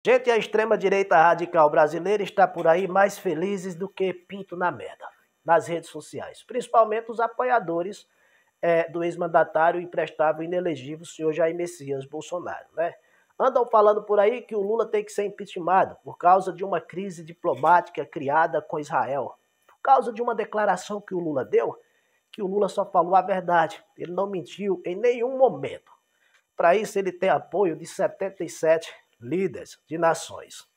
Gente, a extrema-direita radical brasileira está por aí mais felizes do que pinto na merda, nas redes sociais. Principalmente os apoiadores do ex-mandatário imprestável e inelegível, o senhor Jair Messias Bolsonaro, né? Andam falando por aí que o Lula tem que ser impeachmentado por causa de uma crise diplomática criada com Israel. Por causa de uma declaração que o Lula deu, que o Lula só falou a verdade. Ele não mentiu em nenhum momento. Para isso, ele tem apoio de 77 líderes de nações.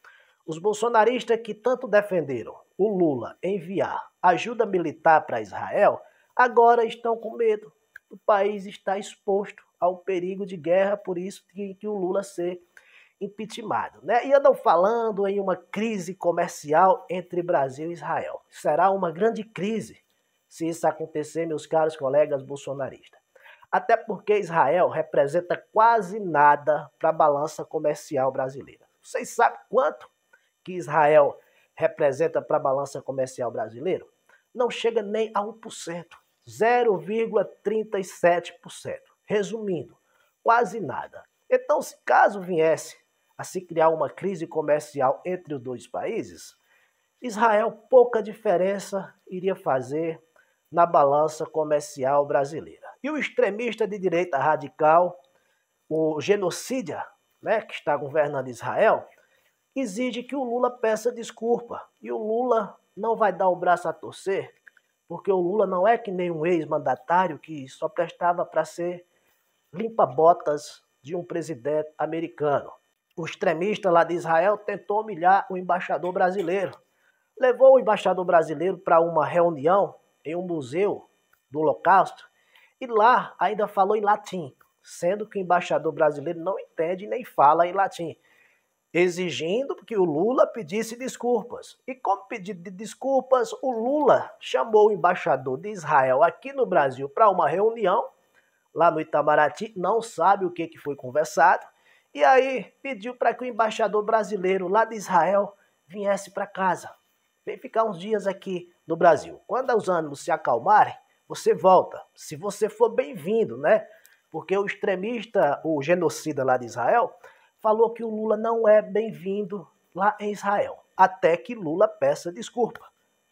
Os bolsonaristas que tanto defenderam o Lula enviar ajuda militar para Israel, agora estão com medo. O país está exposto ao perigo de guerra, por isso que o Lula ser impeachmentado, né? E andam falando em uma crise comercial entre Brasil e Israel. Será uma grande crise se isso acontecer, meus caros colegas bolsonaristas. Até porque Israel representa quase nada para a balança comercial brasileira. Vocês sabem quanto que Israel representa para a balança comercial brasileira? Não chega nem a 1%, 0,37%. Resumindo, quase nada. Então, se caso viesse a se criar uma crise comercial entre os dois países, Israel pouca diferença iria fazer na balança comercial brasileira. E o extremista de direita radical, o genocida, né, que está governando Israel, exige que o Lula peça desculpa. E o Lula não vai dar o braço a torcer, porque o Lula não é que nem um ex-mandatário que só prestava para ser limpa-botas de um presidente americano. O extremista lá de Israel tentou humilhar o embaixador brasileiro. Levou o embaixador brasileiro para uma reunião em um museu do Holocausto e lá ainda falou em latim, sendo que o embaixador brasileiro não entende nem fala em latim, exigindo que o Lula pedisse desculpas. E como pedido de desculpas, o Lula chamou o embaixador de Israel aqui no Brasil para uma reunião, lá no Itamaraty, não sabe o que foi conversado, e aí pediu para que o embaixador brasileiro lá de Israel viesse para casa. Vem ficar uns dias aqui no Brasil. Quando os ânimos se acalmarem, você volta. Se você for bem-vindo, né? Porque o extremista, o genocida lá de Israel, falou que o Lula não é bem-vindo lá em Israel, até que Lula peça desculpa.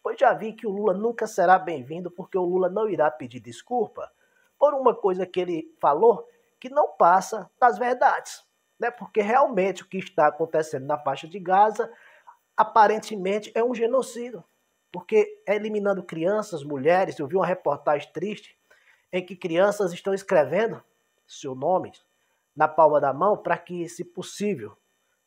Pois já vi que o Lula nunca será bem-vindo, porque o Lula não irá pedir desculpa por uma coisa que ele falou que não passa das verdades, né? Porque realmente o que está acontecendo na faixa de Gaza aparentemente é um genocídio, porque é eliminando crianças, mulheres. Eu vi uma reportagem triste em que crianças estão escrevendo seu nome na palma da mão para que, se possível,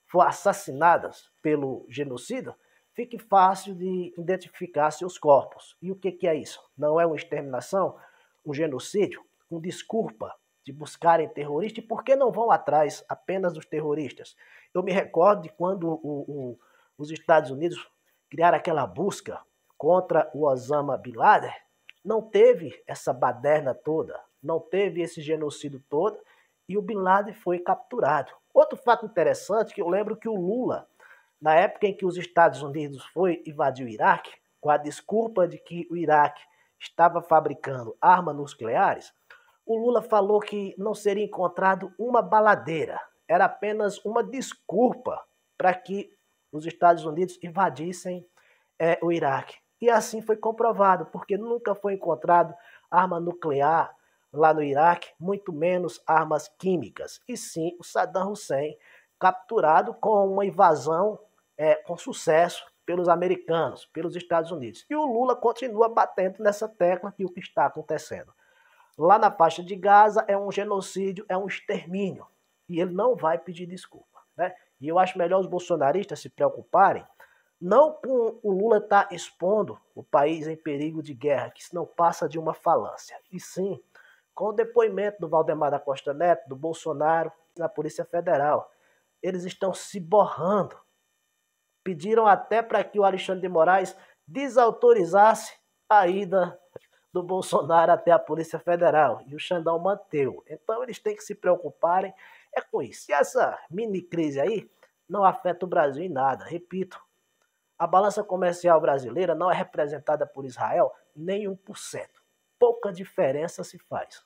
for assassinadas pelo genocida, fique fácil de identificar seus corpos. E o que é isso? Não é uma exterminação, um genocídio? Com desculpa de buscarem terroristas, e por que não vão atrás apenas dos terroristas? Eu me recordo de quando os Estados Unidos criaram aquela busca contra o Osama Bin Laden, não teve essa baderna toda, não teve esse genocídio todo, e o Bin Laden foi capturado. Outro fato interessante, que eu lembro que o Lula, na época em que os Estados Unidos foi invadir o Iraque, com a desculpa de que o Iraque estava fabricando armas nucleares, o Lula falou que não seria encontrado uma baladeira, era apenas uma desculpa para que os Estados Unidos invadissem o Iraque. E assim foi comprovado, porque nunca foi encontrado arma nuclear lá no Iraque, muito menos armas químicas. E sim, o Saddam Hussein capturado com uma invasão com sucesso pelos americanos, pelos Estados Unidos. E o Lula continua batendo nessa tecla que o que está acontecendo lá na faixa de Gaza é um genocídio, é um extermínio. E ele não vai pedir desculpa, né? E eu acho melhor os bolsonaristas se preocuparem não com o Lula estar expondo o país em perigo de guerra, que isso não passa de uma falância, e sim com o depoimento do Valdemar da Costa Neto, do Bolsonaro, na Polícia Federal. Eles estão se borrando. Pediram até para que o Alexandre de Moraes desautorizasse a ida do Bolsonaro até a Polícia Federal. E o Xandão manteve. Então eles têm que se preocuparem com isso. E essa mini crise aí não afeta o Brasil em nada. Repito, a balança comercial brasileira não é representada por Israel nem 1%. Pouca diferença se faz.